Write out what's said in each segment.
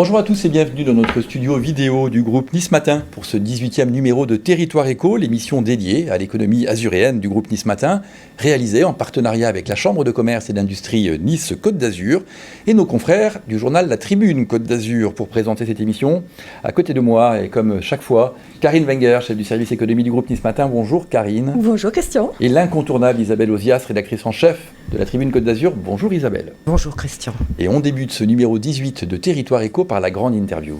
Bonjour à tous et bienvenue dans notre studio vidéo du groupe Nice Matin pour ce 18e numéro de Territoire Éco, l'émission dédiée à l'économie azuréenne du groupe Nice Matin, réalisée en partenariat avec la Chambre de commerce et d'industrie Nice-Côte d'Azur et nos confrères du journal La Tribune Côte d'Azur pour présenter cette émission. À côté de moi, et comme chaque fois, Karine Wenger, chef du service économie du groupe Nice Matin. Bonjour Karine. Bonjour Christian. Et l'incontournable Isabelle Ozias, rédactrice en chef de La Tribune Côte d'Azur. Bonjour Isabelle. Bonjour Christian. Et on débute ce numéro 18 de Territoire Éco par la grande interview.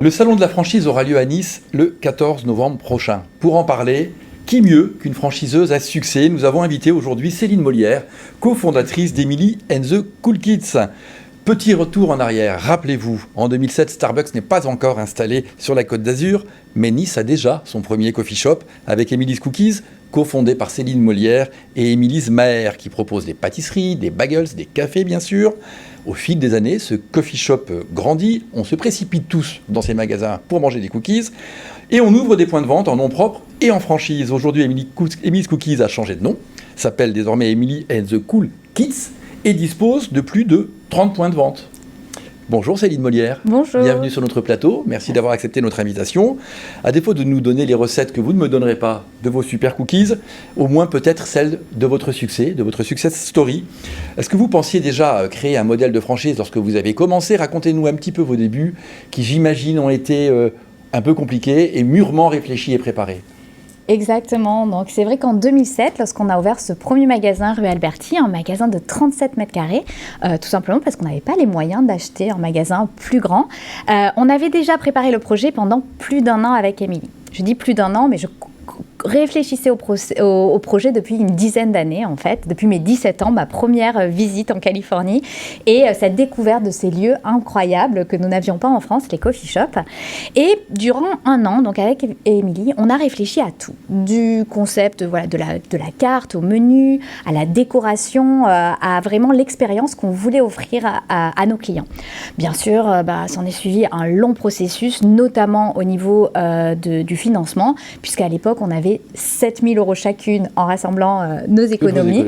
Le salon de la franchise aura lieu à Nice le 14 novembre prochain. Pour en parler, qui mieux qu'une franchiseuse à succès? Nous avons invité aujourd'hui Céline Molière, cofondatrice d'Emily and the Cool Kids. Petit retour en arrière, rappelez-vous, en 2007, Starbucks n'est pas encore installé sur la Côte d'Azur, mais Nice a déjà son premier coffee shop avec Emily's Cookies, cofondé par Céline Molière et Emily's Maher, qui propose des pâtisseries, des bagels, des cafés bien sûr. Au fil des années, ce coffee shop grandit, on se précipite tous dans ces magasins pour manger des cookies, et on ouvre des points de vente en nom propre et en franchise. Aujourd'hui, Emily's Cookies a changé de nom, s'appelle désormais Emily and the Cool Kids, et dispose de plus de 30 points de vente. Bonjour Céline Molière. Bonjour. Bienvenue sur notre plateau. Merci d'avoir accepté notre invitation. À défaut de nous donner les recettes que vous ne me donnerez pas de vos super cookies, au moins peut-être celles de votre succès, de votre success story. Est-ce que vous pensiez déjà créer un modèle de franchise lorsque vous avez commencé? Racontez-nous un petit peu vos débuts, qui j'imagine ont été un peu compliqués et mûrement réfléchis et préparés. Exactement, donc c'est vrai qu'en 2007, lorsqu'on a ouvert ce premier magasin rue Alberti, un magasin de 37 mètres carrés, tout simplement parce qu'on n'avait pas les moyens d'acheter un magasin plus grand, on avait déjà préparé le projet pendant plus d'un an avec Émilie. Je dis plus d'un an, mais je réfléchissais au projet depuis une dizaine d'années en fait, depuis mes 17 ans, ma première visite en Californie et cette découverte de ces lieux incroyables que nous n'avions pas en France, les coffee shops. Et durant un an, donc avec Émilie, on a réfléchi à tout, du concept de la carte au menu, à la décoration, à vraiment l'expérience qu'on voulait offrir à nos clients. Bien sûr, s'en est suivi un long processus, notamment au niveau du financement, puisqu'à l'époque, on avait 7 000 € chacune en rassemblant nos économies.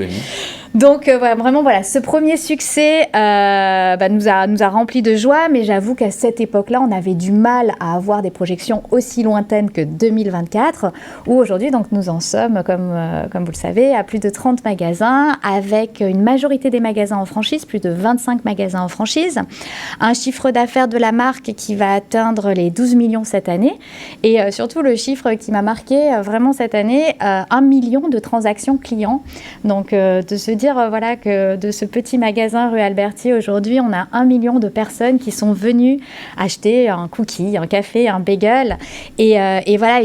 Donc ce premier succès nous a rempli de joie, mais j'avoue qu'à cette époque-là, on avait du mal à avoir des projections aussi lointaines que 2024, où aujourd'hui, donc, nous en sommes, comme vous le savez, à plus de 30 magasins, avec une majorité des magasins en franchise, plus de 25 magasins en franchise, un chiffre d'affaires de la marque qui va atteindre les 12 millions cette année, et surtout le chiffre qui m'a marqué vraiment cette année, 1 million de transactions clients. Donc de se dire que de ce petit magasin rue Alberti, aujourd'hui, on a 1 million de personnes qui sont venues acheter un cookie, un café, un bagel et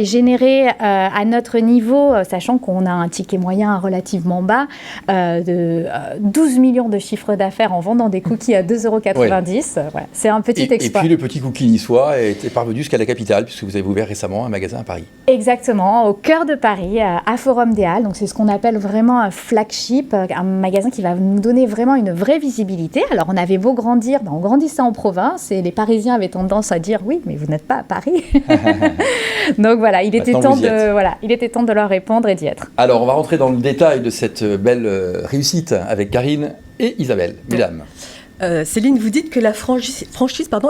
générer à notre niveau, sachant qu'on a un ticket moyen relativement bas, de 12 millions de chiffre d'affaires en vendant des cookies à 2,90 €. Voilà, c'est un petit exploit. Et puis le petit cookie niçois est parvenu jusqu'à la capitale, puisque vous avez ouvert récemment un magasin à Paris. Exactement, au cœur de Paris, à Forum des Halles. Donc c'est ce qu'on appelle vraiment un flagship, un magasin qui va nous donner vraiment une vraie visibilité. Alors on avait beau grandir, on grandissait en province et les Parisiens avaient tendance à dire oui, mais vous n'êtes pas à Paris. Donc voilà, il était temps de leur répondre et d'y être. Alors on va rentrer dans le détail de cette belle réussite avec Karine et Isabelle. Mesdames. Céline, vous dites que la franchise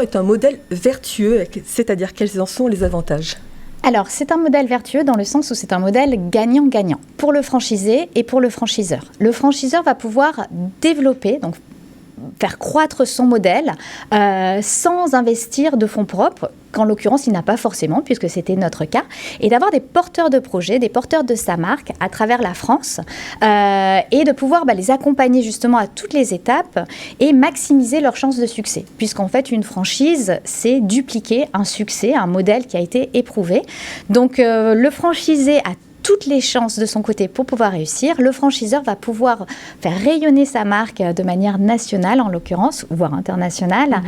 est un modèle vertueux, c'est-à-dire quels en sont les avantages ? Alors, c'est un modèle vertueux dans le sens où c'est un modèle gagnant-gagnant pour le franchisé et pour le franchiseur. Le franchiseur va pouvoir développer, donc faire croître son modèle sans investir de fonds propres, qu'en l'occurrence, il n'a pas forcément, puisque c'était notre cas, et d'avoir des porteurs de projets, des porteurs de sa marque à travers la France, et de pouvoir les accompagner justement à toutes les étapes et maximiser leurs chances de succès. Puisqu'en fait, une franchise, c'est dupliquer un succès, un modèle qui a été éprouvé. Donc, le franchisé a toutes les chances de son côté pour pouvoir réussir. Le franchiseur va pouvoir faire rayonner sa marque de manière nationale, en l'occurrence, voire internationale,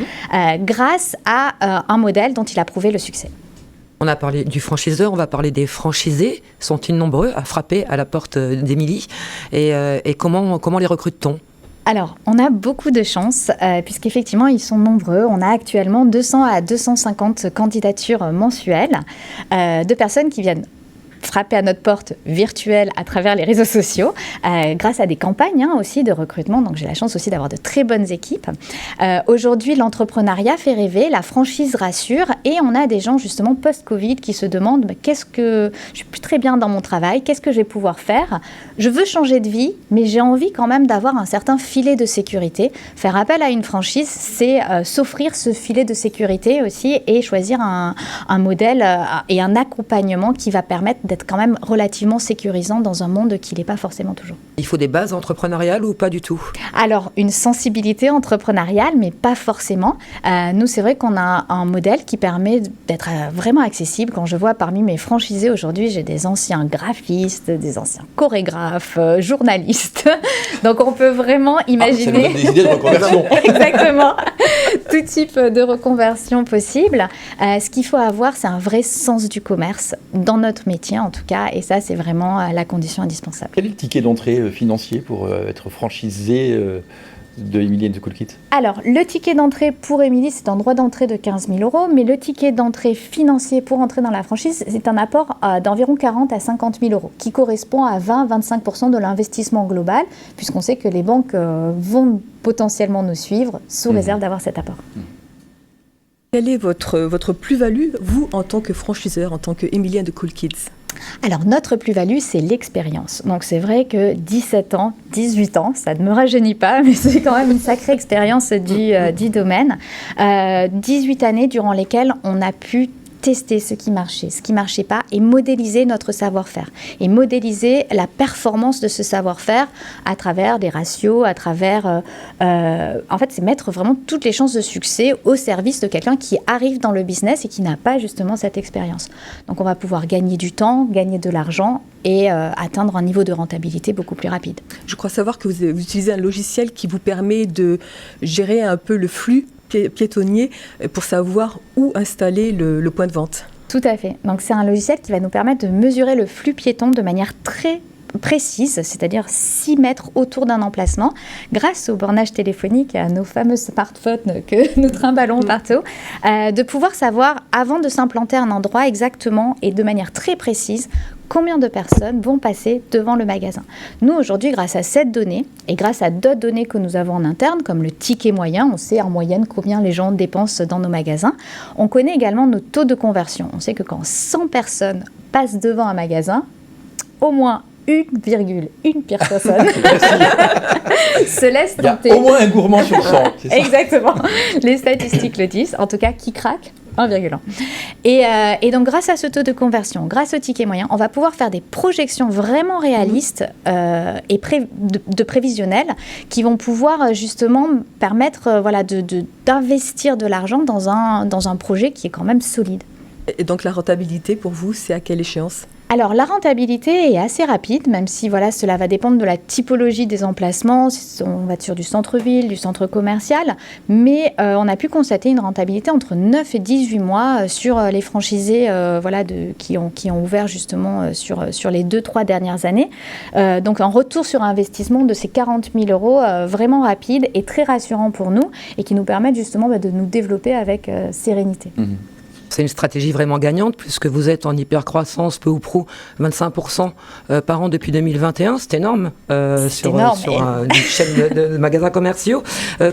grâce à un modèle dont il a prouvé le succès. On a parlé du franchiseur, on va parler des franchisés. Sont-ils nombreux à frapper à la porte d'Émilie ? Et comment les recrute-t-on ? Alors, on a beaucoup de chance, puisqu'effectivement, ils sont nombreux. On a actuellement 200 à 250 candidatures mensuelles de personnes qui viennent frapper à notre porte virtuelle à travers les réseaux sociaux, grâce à des campagnes aussi de recrutement. Donc j'ai la chance aussi d'avoir de très bonnes équipes. Aujourd'hui, l'entrepreneuriat fait rêver, la franchise rassure et on a des gens justement post-Covid qui se demandent qu'est-ce que je suis plus très bien dans mon travail, qu'est-ce que je vais pouvoir faire? Je veux changer de vie, mais j'ai envie quand même d'avoir un certain filet de sécurité. Faire appel à une franchise, c'est s'offrir ce filet de sécurité aussi et choisir un modèle et un accompagnement qui va permettre d'être quand même relativement sécurisant dans un monde qui n'est pas forcément toujours. Il faut des bases entrepreneuriales ou pas du tout? Alors, une sensibilité entrepreneuriale, mais pas forcément. Nous, c'est vrai qu'on a un modèle qui permet d'être vraiment accessible. Quand je vois parmi mes franchisés aujourd'hui, j'ai des anciens graphistes, des anciens chorégraphes, journalistes. Donc, on peut vraiment imaginer... ça nous donne des idées de reconversion. Exactement. Tout type de reconversion possible. Ce qu'il faut avoir, c'est un vrai sens du commerce, dans notre métier en tout cas. Et ça, c'est vraiment la condition indispensable. Quel est le ticket d'entrée financier pour être franchisé de Emily & the Cool Kids? Alors, le ticket d'entrée pour Emily, c'est un droit d'entrée de 15 000 €, mais le ticket d'entrée financier pour entrer dans la franchise, c'est un apport d'environ 40 à 50 000 €, qui correspond à 20-25% de l'investissement global, puisqu'on sait que les banques vont potentiellement nous suivre, sous réserve d'avoir cet apport. Quelle est votre plus-value, vous, en tant que franchiseur, en tant que Emily & the Cool Kids? Alors, notre plus-value, c'est l'expérience. Donc, c'est vrai que 17 ans, 18 ans, ça ne me rajeunit pas, mais c'est quand même une sacrée expérience du domaine. 18 années durant lesquelles on a pu tester ce qui marchait pas et modéliser notre savoir-faire et modéliser la performance de ce savoir-faire à travers des ratios, à travers en fait c'est mettre vraiment toutes les chances de succès au service de quelqu'un qui arrive dans le business et qui n'a pas justement cette expérience. Donc on va pouvoir gagner du temps, gagner de l'argent et atteindre un niveau de rentabilité beaucoup plus rapide. Je crois savoir que vous utilisez un logiciel qui vous permet de gérer un peu le flux piétonnier pour savoir où installer le point de vente. Tout à fait. Donc c'est un logiciel qui va nous permettre de mesurer le flux piéton de manière très précise, c'est-à-dire 6 mètres autour d'un emplacement, grâce au bornage téléphonique, à nos fameux smartphones que nous trimballons partout, de pouvoir savoir, avant de s'implanter à un endroit exactement et de manière très précise, combien de personnes vont passer devant le magasin. Nous, aujourd'hui, grâce à cette donnée et grâce à d'autres données que nous avons en interne, comme le ticket moyen, on sait en moyenne combien les gens dépensent dans nos magasins. On connaît également nos taux de conversion. On sait que quand 100 personnes passent devant un magasin, au moins 1,1 personne se laisse tenter. Il y a au moins un gourmand sur 100. C'est ça. Exactement. Les statistiques le disent. En tout cas, qui craque 1,1. Et donc, grâce à ce taux de conversion, grâce au ticket moyen, on va pouvoir faire des projections vraiment réalistes et de prévisionnelles qui vont pouvoir justement permettre d'investir de l'argent dans un projet qui est quand même solide. Et donc, la rentabilité, pour vous, c'est à quelle échéance ? Alors, la rentabilité est assez rapide, même si cela va dépendre de la typologie des emplacements. On va être sur du centre-ville, du centre commercial, mais on a pu constater une rentabilité entre 9 et 18 mois sur les franchisés qui ont ouvert justement sur les 2-3 dernières années. Donc, un retour sur investissement de ces 40 000 € vraiment rapide et très rassurant pour nous et qui nous permettent justement de nous développer avec sérénité. C'est une stratégie vraiment gagnante puisque vous êtes en hyper-croissance, peu ou prou, 25% par an depuis 2021. C'est énorme sur une chaîne de magasins commerciaux.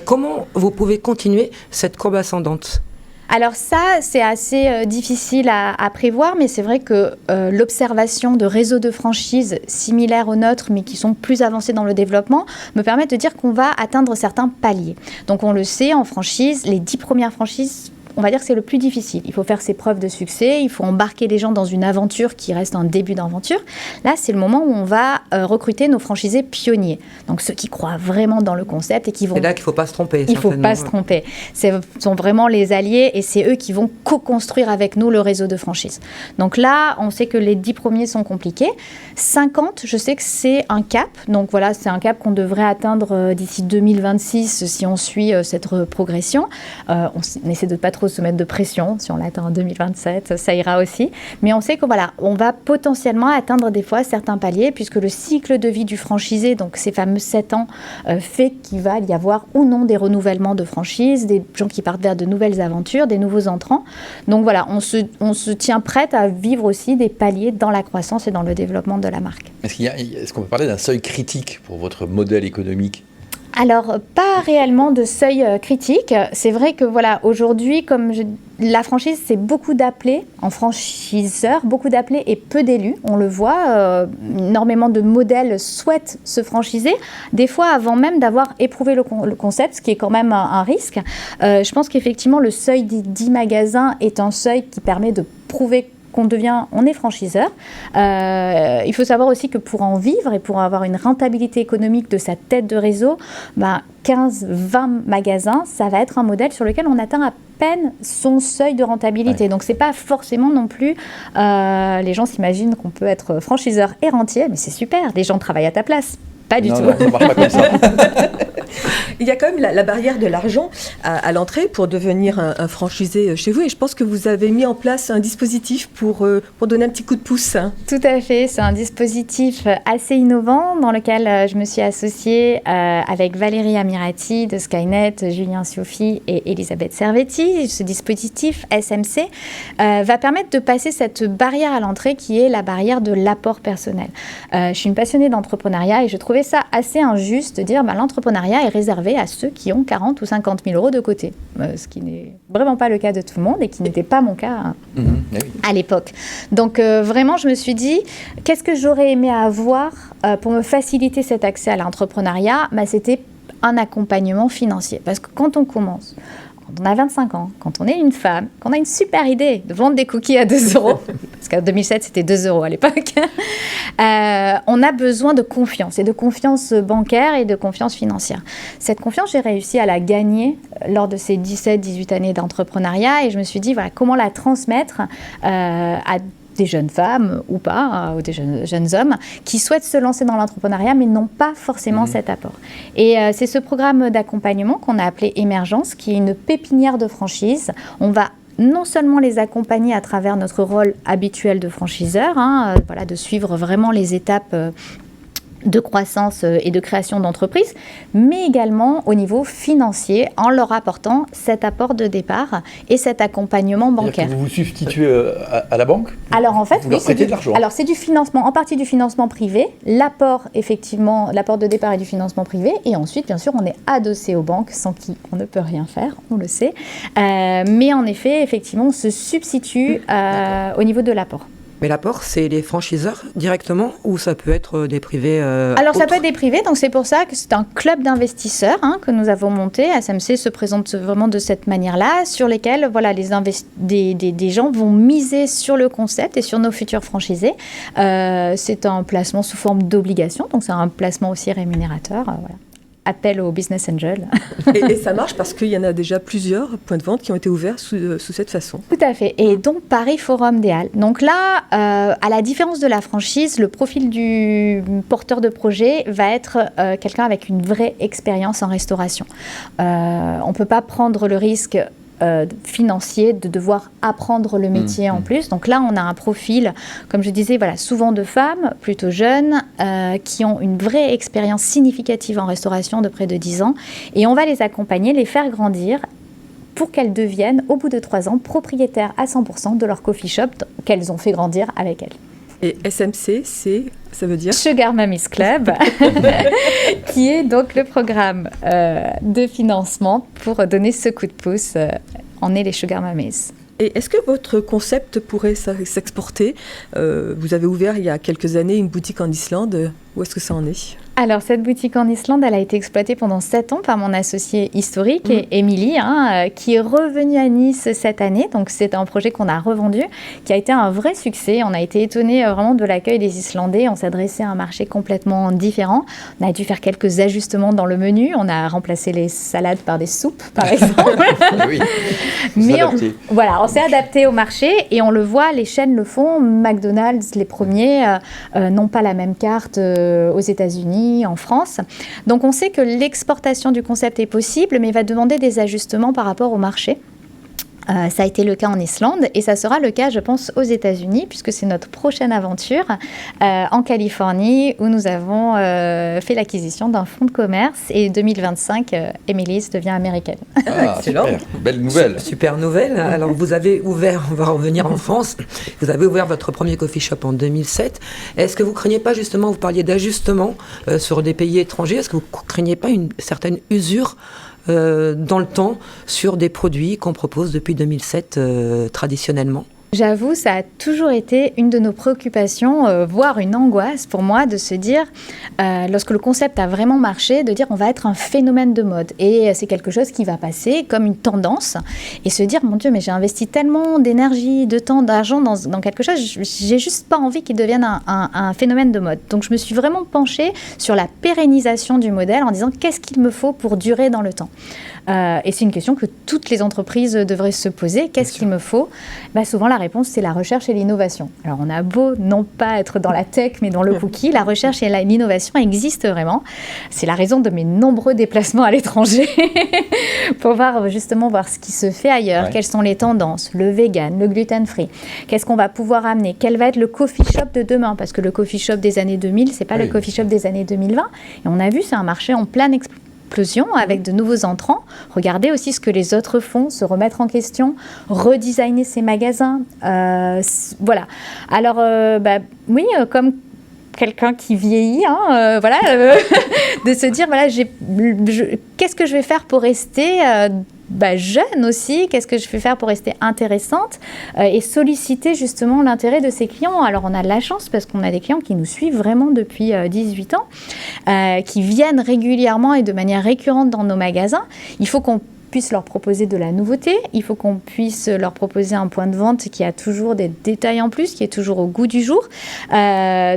Comment vous pouvez continuer cette courbe ascendante ? Alors ça, c'est assez difficile à prévoir, mais c'est vrai que l'observation de réseaux de franchises similaires aux nôtres, mais qui sont plus avancés dans le développement, me permet de dire qu'on va atteindre certains paliers. Donc on le sait, en franchise, les 10 premières franchises, on va dire que c'est le plus difficile. Il faut faire ses preuves de succès, il faut embarquer les gens dans une aventure qui reste un début d'aventure. Là, c'est le moment où on va recruter nos franchisés pionniers. Donc ceux qui croient vraiment dans le concept et qui vont... C'est là qu'il ne faut pas se tromper. Il ne faut pas se tromper. Ce sont vraiment les alliés et c'est eux qui vont co-construire avec nous le réseau de franchise. Donc là, on sait que les 10 premiers sont compliqués. 50, je sais que c'est un cap. Donc voilà, c'est un cap qu'on devrait atteindre d'ici 2026 si on suit cette progression. On essaie de ne pas trop trop se mettre de pression. Si on l'atteint en 2027, ça ira aussi. Mais on sait que voilà, on va potentiellement atteindre des fois certains paliers, puisque le cycle de vie du franchisé, donc ces fameux 7 ans, fait qu'il va y avoir ou non des renouvellements de franchise, des gens qui partent vers de nouvelles aventures, des nouveaux entrants. Donc voilà, on se tient prête à vivre aussi des paliers dans la croissance et dans le développement de la marque. Est-ce qu'on peut parler d'un seuil critique pour votre modèle économique ? Alors, pas réellement de seuil critique. C'est vrai que voilà, aujourd'hui, la franchise, c'est beaucoup d'appelés en franchiseurs, beaucoup d'appelés et peu d'élus. On le voit, énormément de modèles souhaitent se franchiser, des fois avant même d'avoir éprouvé le concept, ce qui est quand même un risque. Je pense qu'effectivement, le seuil des 10 magasins est un seuil qui permet de prouver on est franchiseur. Il faut savoir aussi que pour en vivre et pour avoir une rentabilité économique de sa tête de réseau, 15-20 magasins, ça va être un modèle sur lequel on atteint à peine son seuil de rentabilité. Ouais. Donc, c'est pas forcément non plus... les gens s'imaginent qu'on peut être franchiseur et rentier, mais c'est super, les gens travaillent à ta place. Pas du tout. Non, ça marche pas comme ça. Il y a quand même la barrière de l'argent à l'entrée pour devenir un franchisé chez vous. Et je pense que vous avez mis en place un dispositif pour donner un petit coup de pouce. Tout à fait. C'est un dispositif assez innovant dans lequel je me suis associée avec Valérie Amirati de Skynet, Julien Cioffi et Elisabeth Servetti. Ce dispositif SMC va permettre de passer cette barrière à l'entrée qui est la barrière de l'apport personnel. Je suis une passionnée d'entrepreneuriat et je trouvais ça assez injuste de dire l'entrepreneuriat est réservé à ceux qui ont 40 ou 50 000 euros de côté, ce qui n'est vraiment pas le cas de tout le monde et qui n'était pas mon cas à l'époque. Donc vraiment, je me suis dit, qu'est-ce que j'aurais aimé avoir pour me faciliter cet accès à l'entrepreneuriat ? C'était un accompagnement financier. Parce que quand on commence, quand on a 25 ans, quand on est une femme, qu'on a une super idée de vendre des cookies à 2 €, parce qu'en 2007, c'était 2 € à l'époque, on a besoin de confiance, et de confiance bancaire et de confiance financière. Cette confiance, j'ai réussi à la gagner lors de ces 17-18 années d'entrepreneuriat, et je me suis dit, voilà, comment la transmettre à des jeunes femmes ou pas, ou des jeunes hommes qui souhaitent se lancer dans l'entrepreneuriat mais n'ont pas forcément cet apport. Et c'est ce programme d'accompagnement qu'on a appelé Émergence, qui est une pépinière de franchise. On va non seulement les accompagner à travers notre rôle habituel de franchiseur, de suivre vraiment les étapes de croissance et de création d'entreprise, mais également au niveau financier, en leur apportant cet apport de départ et cet accompagnement bancaire. Vous vous substituez à la banque ? Alors en fait, vous leur prêtez de l'argent. Alors c'est du financement, en partie du financement privé, l'apport de départ est du financement privé, et ensuite bien sûr on est adossé aux banques sans qui on ne peut rien faire, on le sait, mais en effet effectivement on se substitue au niveau de l'apport. Mais l'apport, c'est les franchiseurs directement ou ça peut être des privés Alors, ça peut être des privés, donc c'est pour ça que c'est un club d'investisseurs que nous avons monté. SMC se présente vraiment de cette manière-là, sur lesquels des gens vont miser sur le concept et sur nos futurs franchisés. C'est un placement sous forme d'obligation, donc c'est un placement aussi rémunérateur. Voilà. Appel au business angel. et ça marche parce qu'il y en a déjà plusieurs points de vente qui ont été ouverts sous cette façon. Tout à fait. Et donc, Paris Forum des Halles. Donc là, à la différence de la franchise, le profil du porteur de projet va être quelqu'un avec une vraie expérience en restauration. On ne peut pas prendre le risque financier de devoir apprendre le métier en plus. Donc là, on a un profil, comme je disais, souvent de femmes, plutôt jeunes, qui ont une vraie expérience significative en restauration de près de 10 ans. Et on va les accompagner, les faire grandir pour qu'elles deviennent, au bout de 3 ans, propriétaires à 100% de leur coffee shop qu'elles ont fait grandir avec elles. Et SMC, ça veut dire Sugar Mummies Club, qui est donc le programme de financement pour donner ce coup de pouce. On est les Sugar Mummies. Et est-ce que votre concept pourrait s'exporter ? Vous avez ouvert il y a quelques années une boutique en Islande. Où est-ce que ça en est ? Alors, cette boutique en Islande, elle a été exploitée pendant 7 ans par mon associée historique, Émilie, qui est revenue à Nice cette année. Donc, c'est un projet qu'on a revendu, qui a été un vrai succès. On a été étonnés vraiment de l'accueil des Islandais. On s'adressait à un marché complètement différent. On a dû faire quelques ajustements dans le menu. On a remplacé les salades par des soupes, par exemple. Oui, mais on s'est adapté au marché et on le voit, les chaînes le font. McDonald's, les premiers, n'ont pas la même carte aux États-Unis, en France. Donc on sait que l'exportation du concept est possible, mais va demander des ajustements par rapport au marché. Ça a été le cas en Islande et ça sera le cas, je pense, aux États-Unis, puisque c'est notre prochaine aventure en Californie où nous avons fait l'acquisition d'un fonds de commerce et 2025, Emily's devient américaine. Ah, Excellent. super. Belle nouvelle. Super nouvelle. Alors, vous avez ouvert, on va revenir en France, vous avez ouvert votre premier coffee shop en 2007. Est-ce que vous craignez pas, justement, vous parliez d'ajustement sur des pays étrangers, est-ce que vous craignez pas une certaine usure dans le temps sur des produits qu'on propose depuis 2007 traditionnellement? J'avoue, ça a toujours été une de nos préoccupations, voire une angoisse pour moi, de se dire, lorsque le concept a vraiment marché, de dire on va être un phénomène de mode. Et c'est quelque chose qui va passer comme une tendance. Et se dire, mon Dieu, mais j'ai investi tellement d'énergie, de temps, d'argent dans quelque chose, j'ai juste pas envie qu'il devienne un phénomène de mode. Donc je me suis vraiment penchée sur la pérennisation du modèle en disant, qu'est-ce qu'il me faut pour durer dans le temps ? Et c'est une question que toutes les entreprises devraient se poser. Qu'est-ce qu'il me faut ? Souvent, la réponse, c'est la recherche et l'innovation. Alors, on a beau non pas être dans la tech, mais dans le cookie, la recherche et l'innovation existent vraiment. C'est la raison de mes nombreux déplacements à l'étranger pour justement voir ce qui se fait ailleurs, quelles sont les tendances, le vegan, le gluten-free, qu'est-ce qu'on va pouvoir amener, quel va être le coffee shop de demain, parce que le coffee shop des années 2000, c'est pas le coffee shop des années 2020. Et on a vu, c'est un marché en pleine explosion avec de nouveaux entrants. Regardez aussi ce que les autres font, se remettre en question, redesigner ses magasins. Voilà. Alors, oui, comme quelqu'un qui vieillit, de se dire, voilà, qu'est-ce que je vais faire pour rester jeune aussi, qu'est-ce que je vais faire pour rester intéressante et solliciter justement l'intérêt de ses clients. Alors on a de la chance parce qu'on a des clients qui nous suivent vraiment depuis 18 ans, qui viennent régulièrement et de manière récurrente dans nos magasins. Il faut qu'on puisse leur proposer de la nouveauté, il faut qu'on puisse leur proposer un point de vente qui a toujours des détails en plus, qui est toujours au goût du jour. Et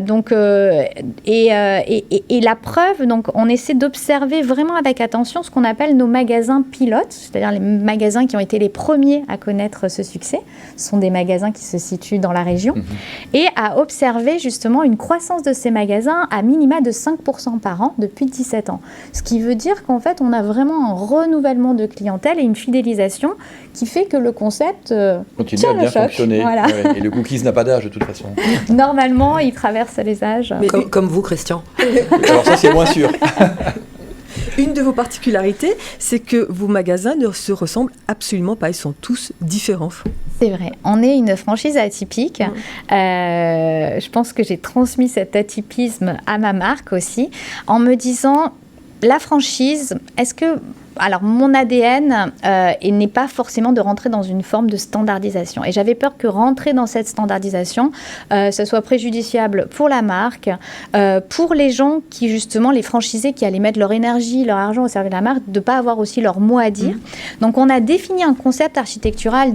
la preuve, donc on essaie d'observer vraiment avec attention ce qu'on appelle nos magasins pilotes, c'est-à-dire les magasins qui ont été les premiers à connaître ce succès. Ce sont des magasins qui se situent dans la région et à observer justement une croissance de ces magasins à minima de 5% par an depuis 17 ans. Ce qui veut dire qu'en fait, on a vraiment un renouvellement de clientèle et une fidélisation qui fait que le concept continue à bien fonctionner. Voilà. Et le cookies n'a pas d'âge de toute façon. Normalement, il traverse les âges. Comme vous, Christian. Alors ça, c'est moins sûr. Une de vos particularités, c'est que vos magasins ne se ressemblent absolument pas. Ils sont tous différents. C'est vrai. On est une franchise atypique. Je pense que j'ai transmis cet atypisme à ma marque aussi, en me disant, la franchise, est-ce que... Alors, mon ADN n'est pas forcément de rentrer dans une forme de standardisation. Et j'avais peur que rentrer dans cette standardisation, ça soit préjudiciable pour la marque, pour les gens qui, justement, les franchisés qui allaient mettre leur énergie, leur argent au service de la marque, de ne pas avoir aussi leur mot à dire. Donc, on a défini un concept architectural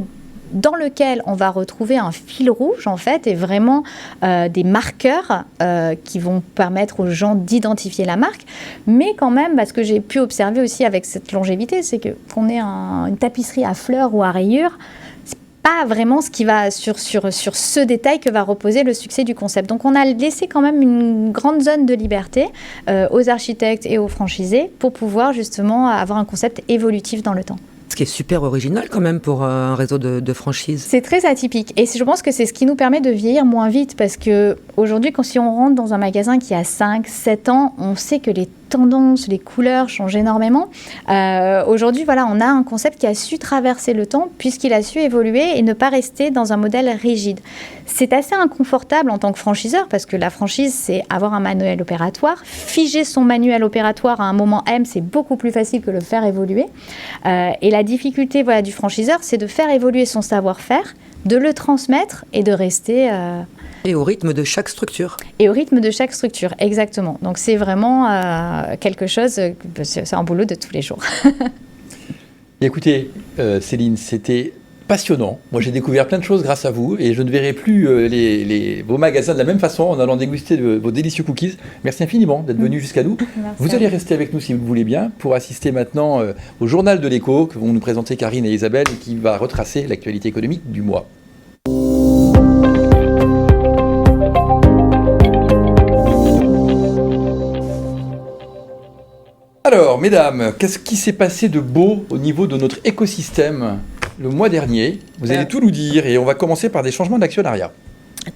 dans lequel on va retrouver un fil rouge, en fait, et vraiment des marqueurs qui vont permettre aux gens d'identifier la marque. Mais quand même, ce que j'ai pu observer aussi avec cette longévité, c'est qu'on ait une tapisserie à fleurs ou à rayures, c'est pas vraiment ce qui va sur ce détail que va reposer le succès du concept. Donc on a laissé quand même une grande zone de liberté aux architectes et aux franchisés pour pouvoir justement avoir un concept évolutif dans le temps. Ce qui est super original quand même pour un réseau de franchises. C'est très atypique et je pense que c'est ce qui nous permet de vieillir moins vite parce qu'aujourd'hui, si on rentre dans un magasin qui a 5-7 ans, on sait que les tendances, les couleurs changent énormément. Aujourd'hui, voilà, on a un concept qui a su traverser le temps puisqu'il a su évoluer et ne pas rester dans un modèle rigide. C'est assez inconfortable en tant que franchiseur parce que la franchise, c'est avoir un manuel opératoire. Figer son manuel opératoire à un moment M, c'est beaucoup plus facile que le faire évoluer. Et la difficulté du franchiseur, c'est de faire évoluer son savoir-faire, de le transmettre et de rester... Et au rythme de chaque structure. Et au rythme de chaque structure, exactement. Donc c'est vraiment quelque chose, c'est un boulot de tous les jours. Écoutez, Céline, c'était passionnant. Moi, j'ai découvert plein de choses grâce à vous et je ne verrai plus vos magasins de la même façon en allant déguster vos délicieux cookies. Merci infiniment d'être venu jusqu'à nous. Merci. Vous allez rester avec nous si vous le voulez bien pour assister maintenant au journal de l'écho que vont nous présenter Karine et Isabelle et qui va retracer l'actualité économique du mois. Alors, mesdames, qu'est-ce qui s'est passé de beau au niveau de notre écosystème le mois dernier. Vous allez tout nous dire et on va commencer par des changements d'actionnariat.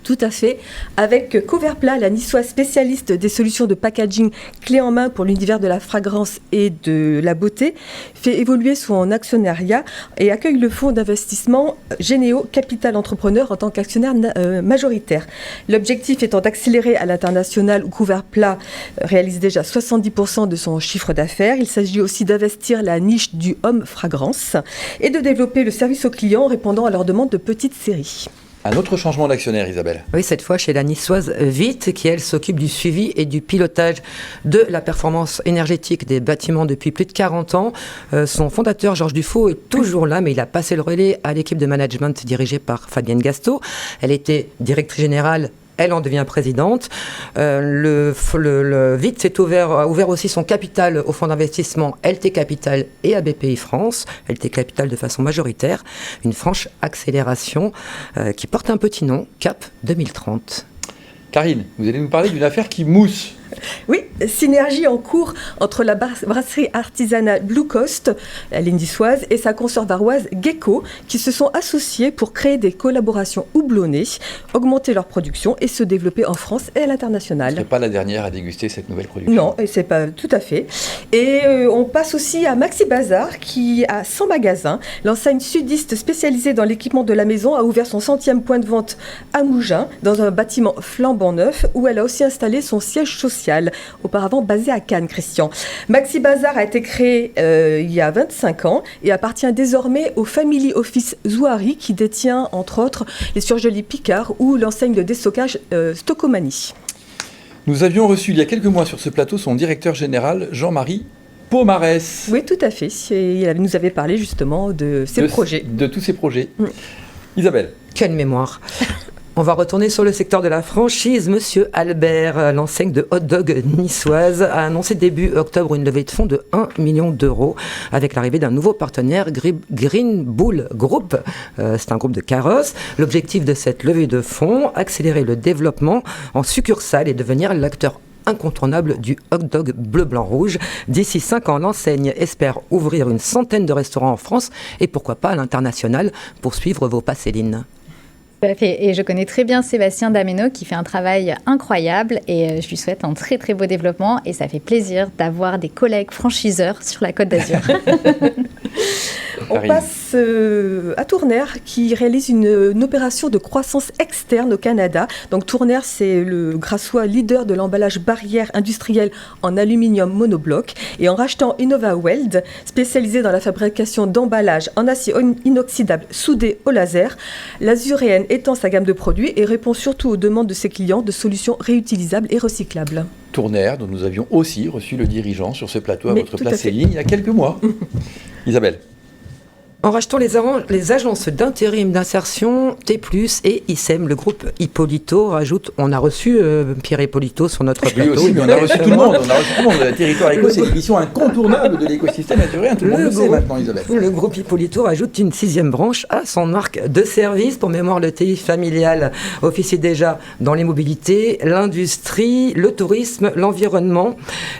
Tout à fait. Avec Coverpla, la niçoise spécialiste des solutions de packaging clé en main pour l'univers de la fragrance et de la beauté, fait évoluer son actionnariat et accueille le fonds d'investissement Généo Capital Entrepreneur en tant qu'actionnaire majoritaire. L'objectif étant d'accélérer à l'international où Coverpla réalise déjà 70% de son chiffre d'affaires. Il s'agit aussi d'investir la niche du homme fragrance et de développer le service aux clients en répondant à leurs demandes de petites séries. Un autre changement d'actionnaire, Isabelle. Oui, cette fois chez la niçoise Vite, qui elle s'occupe du suivi et du pilotage de la performance énergétique des bâtiments depuis plus de 40 ans. Son fondateur, Georges Dufaux, est toujours là, mais il a passé le relais à l'équipe de management dirigée par Fabienne Gasto. Elle était directrice générale. Elle en devient présidente. Le Vite a ouvert aussi son capital au fonds d'investissement LT Capital et à BPI France. LT Capital de façon majoritaire. Une franche accélération qui porte un petit nom, Cap 2030. Karine, vous allez nous parler d'une affaire qui mousse. Oui, synergie en cours entre la brasserie artisanale Blue Coast, elle est niçoise, et sa consoeur varoise Gecko, qui se sont associés pour créer des collaborations houblonnées, augmenter leur production et se développer en France et à l'international. Ce n'est pas la dernière à déguster cette nouvelle production. Non, et c'est pas tout à fait. Et on passe aussi à Maxi Bazar, qui a 100 magasins. L'enseigne sudiste spécialisée dans l'équipement de la maison a ouvert son 100e point de vente à Mougins, dans un bâtiment flambant neuf, où elle a aussi installé son siège social, auparavant basé à Cannes, Christian. Maxi Bazar a été créé il y a 25 ans et appartient désormais au Family Office Zouari, qui détient entre autres les surgelés Picard ou l'enseigne de déstockage Stocomanie. Nous avions reçu il y a quelques mois sur ce plateau son directeur général, Jean-Marie Pomarès. Oui, tout à fait. Il nous avait parlé justement de ses projets. De tous ces projets. Isabelle. Quelle mémoire. On va retourner sur le secteur de la franchise. Monsieur Albert, l'enseigne de hot dog niçoise, a annoncé début octobre une levée de fonds de 1 million d'euros avec l'arrivée d'un nouveau partenaire, Green Bull Group. C'est un groupe de carrosses. L'objectif de cette levée de fonds, accélérer le développement en succursale et devenir l'acteur incontournable du hot dog bleu, blanc, rouge. D'ici 5 ans, l'enseigne espère ouvrir une centaine de restaurants en France et pourquoi pas à l'international pour suivre vos pas, Céline. Et je connais très bien Sébastien Dameno qui fait un travail incroyable et je lui souhaite un très très beau développement et ça fait plaisir d'avoir des collègues franchiseurs sur la Côte d'Azur. On passe à Tournaire qui réalise une opération de croissance externe au Canada. Donc Tournaire, c'est le Grassois leader de l'emballage barrière industriel en aluminium monobloc. Et en rachetant InnovaWeld, spécialisé dans la fabrication d'emballages en acier inoxydable soudé au laser, l'Azuréenne étend sa gamme de produits et répond surtout aux demandes de ses clients de solutions réutilisables et recyclables. Tournaire, dont nous avions aussi reçu le dirigeant sur ce plateau à votre place, Céline, il y a quelques mois. Isabelle. En rachetant les agences d'intérim d'insertion, T+, et ISEM, le groupe Hippolito rajoute, on a reçu Pierre Hippolito sur notre plateau. Oui aussi, mais on a reçu tout le monde. Le Territoire Éco, c'est l'émission incontournable de l'écosystème naturel. Tout le monde le sait maintenant, Isabelle. Le groupe Hippolito rajoute une 6e branche à son marque de service. Pour mémoire, le TI familial officie déjà dans les mobilités, l'industrie, le tourisme, l'environnement.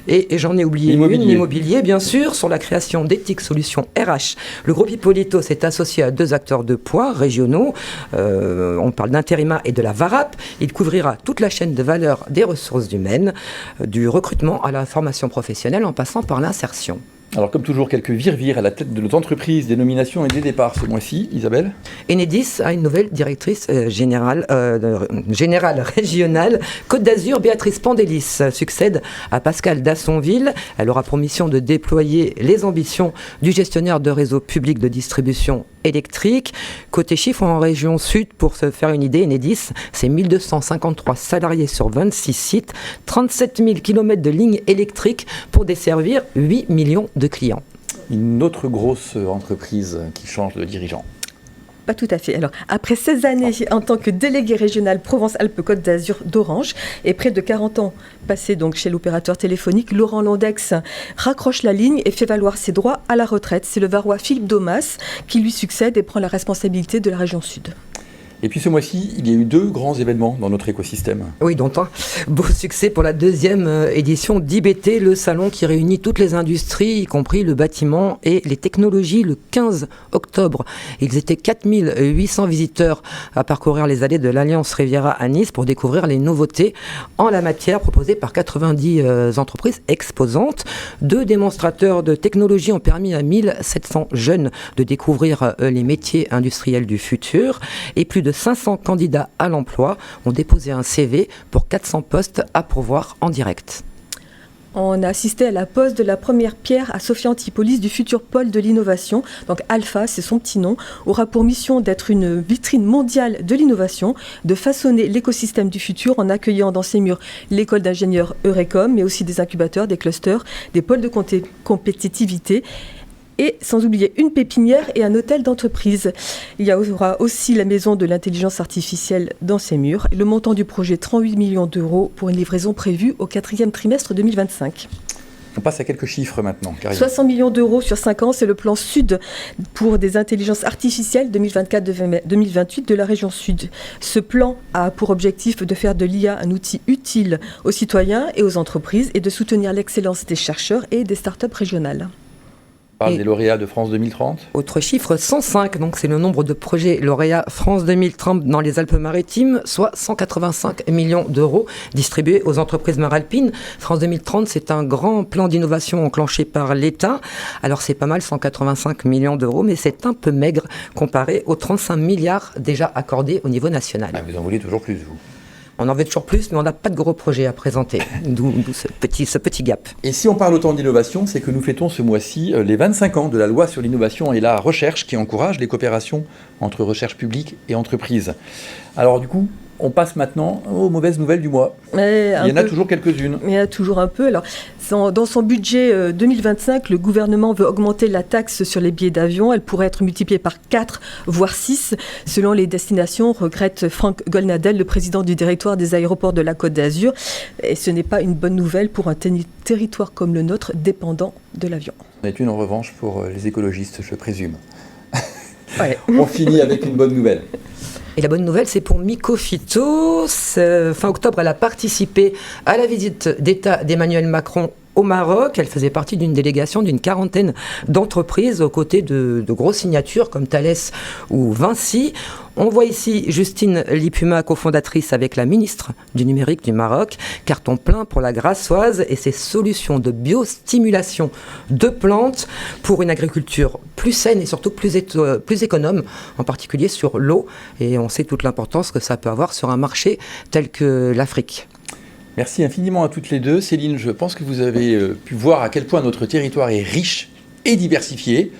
Et j'en ai oublié l'immobilier, bien sûr, sur la création d'éthiques solutions RH. Le groupe Hippolito s'est associé à 2 acteurs de poids régionaux. On parle d'Interima et de la VARAP. Il couvrira toute la chaîne de valeur des ressources humaines, du recrutement à la formation professionnelle en passant par l'insertion. Alors, comme toujours, quelques vire-vire à la tête de nos entreprises, des nominations et des départs ce mois-ci. Isabelle. Enedis a une nouvelle directrice générale régionale. Côte d'Azur, Béatrice Pandélis succède à Pascal Dassonville. Elle aura pour mission de déployer les ambitions du gestionnaire de réseau public de distribution électrique. Côté chiffres, en région sud, pour se faire une idée, Enedis, c'est 1253 salariés sur 26 sites, 37 000 km de lignes électriques pour desservir 8 millions de clients. Une autre grosse entreprise qui change de dirigeant. Pas tout à fait. Alors, après 16 années en tant que délégué régional Provence-Alpes-Côte d'Azur d'Orange et près de 40 ans passés donc chez l'opérateur téléphonique, Laurent Landex raccroche la ligne et fait valoir ses droits à la retraite. C'est le Varois Philippe Domas qui lui succède et prend la responsabilité de la région sud. Et puis ce mois-ci, il y a eu 2 grands événements dans notre écosystème. Oui, dont un beau succès pour la 2e édition d'IBT, le salon qui réunit toutes les industries, y compris le bâtiment et les technologies, le 15 octobre. Ils étaient 4800 visiteurs à parcourir les allées de l'Alliance Riviera à Nice pour découvrir les nouveautés en la matière proposées par 90 entreprises exposantes. 2 démonstrateurs de technologie ont permis à 1700 jeunes de découvrir les métiers industriels du futur et plus de 500 candidats à l'emploi ont déposé un CV pour 400 postes à pourvoir en direct. On a assisté à la pose de la première pierre à Sophia Antipolis du futur pôle de l'innovation. Donc Alpha, c'est son petit nom, aura pour mission d'être une vitrine mondiale de l'innovation, de façonner l'écosystème du futur en accueillant dans ses murs l'école d'ingénieurs Eurecom, mais aussi des incubateurs, des clusters, des pôles de compétitivité. Et sans oublier une pépinière et un hôtel d'entreprise. Il y aura aussi la maison de l'intelligence artificielle dans ses murs. Le montant du projet, 38 millions d'euros pour une livraison prévue au 4e trimestre 2025. On passe à quelques chiffres maintenant, Karine. 60 millions d'euros sur 5 ans, c'est le plan Sud pour des intelligences artificielles 2024-2028 de la région Sud. Ce plan a pour objectif de faire de l'IA un outil utile aux citoyens et aux entreprises et de soutenir l'excellence des chercheurs et des startups régionales. On parle des lauréats de France 2030. Autre chiffre, 105, donc c'est le nombre de projets lauréats France 2030 dans les Alpes-Maritimes, soit 185 millions d'euros distribués aux entreprises maralpines. France 2030, c'est un grand plan d'innovation enclenché par l'État. Alors c'est pas mal, 185 millions d'euros, mais c'est un peu maigre comparé aux 35 milliards déjà accordés au niveau national. Ah, vous en voulez toujours plus, vous. On en veut toujours plus, mais on n'a pas de gros projets à présenter, d'où ce petit gap. Et si on parle autant d'innovation, c'est que nous fêtons ce mois-ci les 25 ans de la loi sur l'innovation et la recherche qui encourage les coopérations entre recherche publique et entreprise. Alors du coup, on passe maintenant aux mauvaises nouvelles du mois. Il y en a toujours quelques-unes. Il y en a toujours un peu. Alors, dans son budget 2025, le gouvernement veut augmenter la taxe sur les billets d'avion. Elle pourrait être multipliée par 4, voire 6, selon les destinations, regrette Franck Golnadel, le président du directoire des aéroports de la Côte d'Azur. Et ce n'est pas une bonne nouvelle pour un territoire comme le nôtre, dépendant de l'avion. C'est une revanche pour les écologistes, je présume. Ouais. On finit avec une bonne nouvelle. Et la bonne nouvelle, c'est pour Mycophyto. Fin octobre, elle a participé à la visite d'État d'Emmanuel Macron au Maroc. Elle faisait partie d'une délégation d'une 40aine d'entreprises aux côtés de grosses signatures comme Thales ou Vinci. On voit ici Justine Lipuma, cofondatrice avec la ministre du numérique du Maroc, carton plein pour la Grassoise et ses solutions de biostimulation de plantes pour une agriculture plus saine et surtout plus économe, en particulier sur l'eau. Et on sait toute l'importance que ça peut avoir sur un marché tel que l'Afrique. Merci infiniment à toutes les deux. Céline, je pense que vous avez pu voir à quel point notre territoire est riche et diversifié.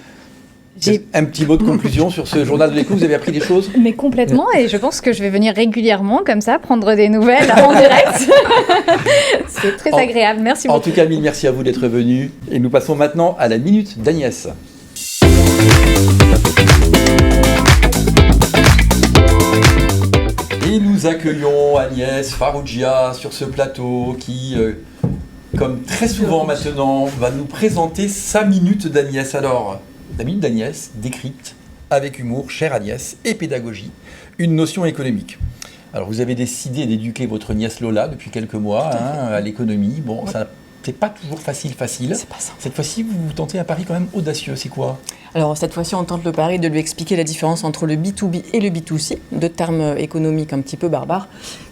Un petit mot de conclusion sur ce journal de l'écho, vous avez appris des choses ? Mais complètement, et je pense que je vais venir régulièrement comme ça, prendre des nouvelles en direct. C'est très agréable, merci beaucoup. En tout cas, mille merci à vous d'être venus. Et nous passons maintenant à la Minute d'Agnès. Et nous accueillons Agnès Farrugia sur ce plateau qui, comme très souvent maintenant, va nous présenter sa Minute d'Agnès. Alors, la Minute d'Agnès décrypte avec humour, chère Agnès, et pédagogie, une notion économique. Alors, vous avez décidé d'éduquer votre nièce Lola depuis quelques mois à l'économie. Bon, ça c'est pas toujours facile. C'est pas ça. Cette fois-ci, vous tentez un pari quand même audacieux. C'est quoi ? Alors, cette fois-ci, on tente le pari de lui expliquer la différence entre le B2B et le B2C, deux termes économiques un petit peu barbares,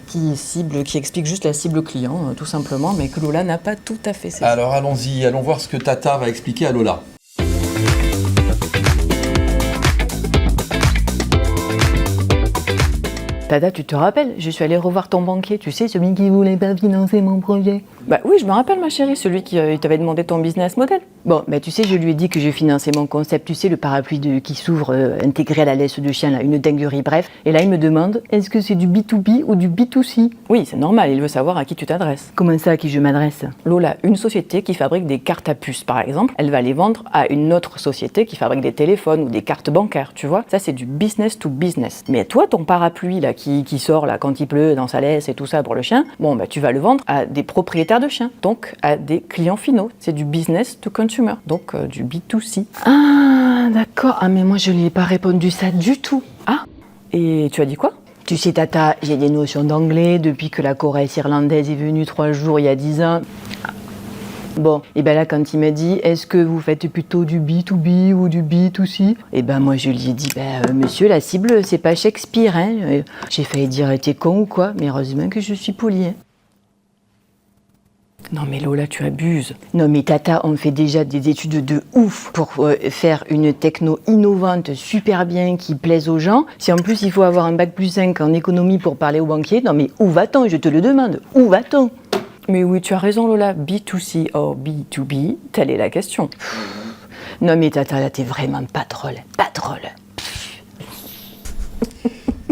qui expliquent juste la cible client, tout simplement, mais que Lola n'a pas tout à fait saisi. Alors, allons-y, allons voir ce que Tata va expliquer à Lola. Tata, tu te rappelles, je suis allée revoir ton banquier, tu sais, celui qui voulait pas financer mon projet. Bah oui, je me rappelle, ma chérie, celui qui t'avait demandé ton business model. Bon, bah tu sais, je lui ai dit que je finançais mon concept, tu sais, le parapluie qui s'ouvre intégré à la laisse de chien, là, une dinguerie, bref. Et là, il me demande, est-ce que c'est du B2B ou du B2C ? Oui, c'est normal, il veut savoir à qui tu t'adresses. Comment ça, à qui je m'adresse ? Lola, une société qui fabrique des cartes à puce, par exemple, elle va les vendre à une autre société qui fabrique des téléphones ou des cartes bancaires, tu vois. Ça, c'est du business to business. Mais toi, ton parapluie, là, qui sort, là, quand il pleut, dans sa laisse et tout ça pour le chien, bon, bah, tu vas le vendre à des propriétaires de chiens, donc à des clients finaux. C'est du business to consumer, donc du B2C. Ah, d'accord. Ah, mais moi, je lui ai pas répondu ça du tout. Ah, et tu as dit quoi ? Tu sais, Tata, j'ai des notions d'anglais depuis que la Corrèze irlandaise est venue 3 jours il y a 10 ans. Bon, et ben là, quand il m'a dit, est-ce que vous faites plutôt du B2B ou du B2C? Et ben moi, je lui ai dit, monsieur, la cible, c'est pas Shakespeare, hein. J'ai failli dire, t'es con ou quoi? Mais heureusement que je suis polie, hein. Non mais Lola, tu abuses. Non mais Tata, on fait déjà des études de ouf pour faire une techno innovante, super bien, qui plaise aux gens. Si en plus il faut avoir un bac plus 5 en économie pour parler aux banquiers, non mais où va-t-on? Je te le demande, où va-t-on? Mais oui, tu as raison Lola, B2C or B2B, telle est la question. Non mais Tata, là t'es vraiment pas drôle, pas drôle.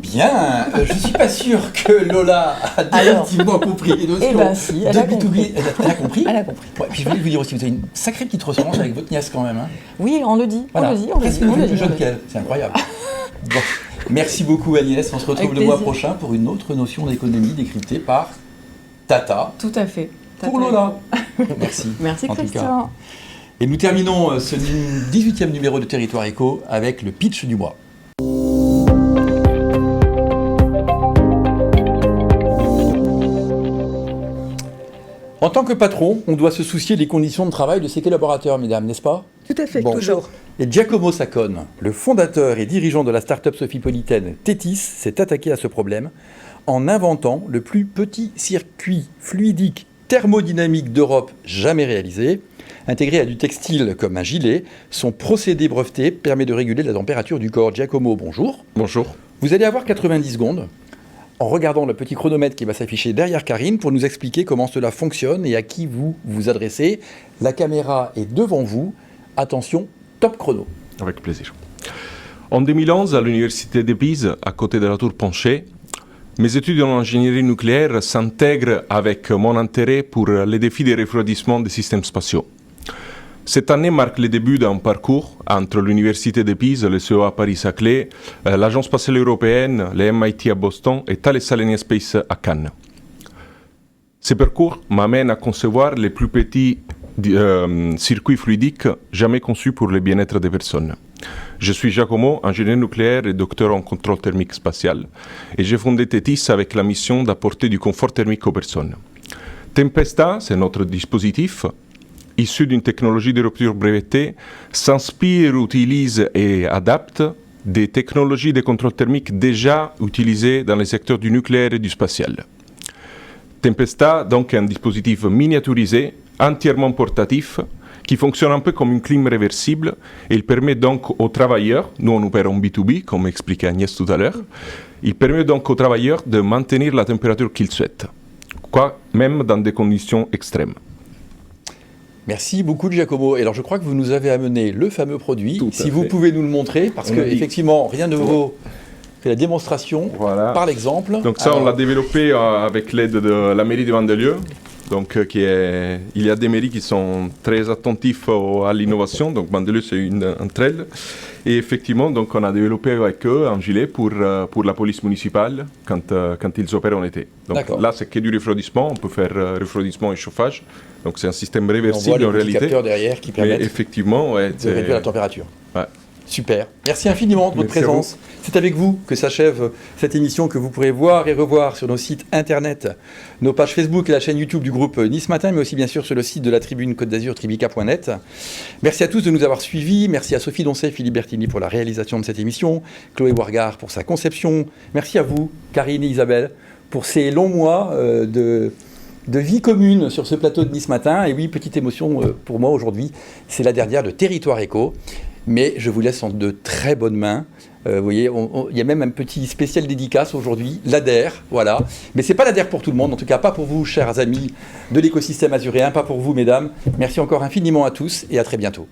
Bien, je suis pas sûr que Lola a définitivement compris les notions si, de elle a B2B. compris. Elle a compris. Elle a compris. Ouais, puis je voulais vous dire aussi, vous avez une sacrée petite ressemblance avec votre nièce quand même. Hein. Oui, on le dit, Voilà. on le dit, on le Presque dit. On le plus dit, jeune qu'elle, c'est incroyable. Bon. Merci beaucoup Agnès, on se retrouve Avec le mois plaisir. prochain pour une autre notion d'économie décryptée par Tata Tout à fait. pour Lola. Merci. Merci en tout Christian. cas. Et nous terminons ce 18e numéro de Territoire Éco avec le pitch du mois. En tant que patron, on doit se soucier des conditions de travail de ses collaborateurs, mesdames, n'est-ce pas? Tout à fait, Bon. toujours. Et Giacomo Saccone, le fondateur et dirigeant de la start-up sophipolitaine Tétis, s'est attaqué à ce problème en inventant le plus petit circuit fluidique thermodynamique d'Europe jamais réalisé. Intégré à du textile comme un gilet, son procédé breveté permet de réguler la température du corps. Giacomo, bonjour. Bonjour. Vous allez avoir 90 secondes en regardant le petit chronomètre qui va s'afficher derrière Karine pour nous expliquer comment cela fonctionne et à qui vous vous adressez. La caméra est devant vous. Attention, top chrono. Avec plaisir. En 2011, à l'université de Pise, à côté de la tour Poncher, mes études en ingénierie nucléaire s'intègrent avec mon intérêt pour les défis de refroidissement des systèmes spatiaux. Cette année marque le début d'un parcours entre l'université de Pise, le CEA à Paris-Saclay, l'Agence spatiale européenne, le MIT à Boston et Thales Alenia Space à Cannes. Ce parcours m'amène à concevoir les plus petits circuits fluidiques jamais conçus pour le bien-être des personnes. Je suis Giacomo, ingénieur nucléaire et docteur en contrôle thermique spatial, et j'ai fondé Tétis avec la mission d'apporter du confort thermique aux personnes. Tempesta, c'est notre dispositif, issu d'une technologie de rupture brevetée, s'inspire, utilise et adapte des technologies de contrôle thermique déjà utilisées dans les secteurs du nucléaire et du spatial. Tempesta, donc, est un dispositif miniaturisé, entièrement portatif, qui fonctionne un peu comme une clim réversible, et il permet donc aux travailleurs, nous on opère en B2B, comme expliquait Agnès tout à l'heure, il permet donc aux travailleurs de maintenir la température qu'ils souhaitent, même dans des conditions extrêmes. Merci beaucoup Giacomo. Et alors je crois que vous nous avez amené le fameux produit. Si vous pouvez nous le montrer, parce qu'effectivement rien ne vaut que la démonstration par l'exemple. Donc ça on l'a développé avec l'aide de la mairie de Vandelieu. Donc il y a des mairies qui sont très attentifs à l'innovation. Donc Vandelieu c'est une entre elles. Et effectivement donc on a développé avec eux un gilet pour la police municipale quand ils opèrent en été. Donc là c'est que du refroidissement. On peut faire refroidissement et chauffage. Donc c'est un système réversible en réalité. Capteurs derrière qui permettent effectivement, de réduire la température. Ouais. Super. Merci infiniment de votre présence. C'est avec vous que s'achève cette émission que vous pourrez voir et revoir sur nos sites internet, nos pages Facebook et la chaîne YouTube du groupe Nice Matin, mais aussi bien sûr sur le site de la Tribune Côte d'Azur, tribica.net. Merci à tous de nous avoir suivis. Merci à Sophie Doncet et Philippe Bertini pour la réalisation de cette émission, Chloé Wargard pour sa conception. Merci à vous, Karine et Isabelle, pour ces longs mois de vie commune sur ce plateau de Nice Matin. Et oui, petite émotion pour moi aujourd'hui, c'est la dernière de Territoire Éco. Mais je vous laisse en de très bonnes mains. Vous voyez, il y a même un petit spécial dédicace aujourd'hui, l'ADER, voilà. Mais ce n'est pas l'ADER pour tout le monde, en tout cas pas pour vous, chers amis de l'écosystème azuréen, pas pour vous, mesdames. Merci encore infiniment à tous et à très bientôt.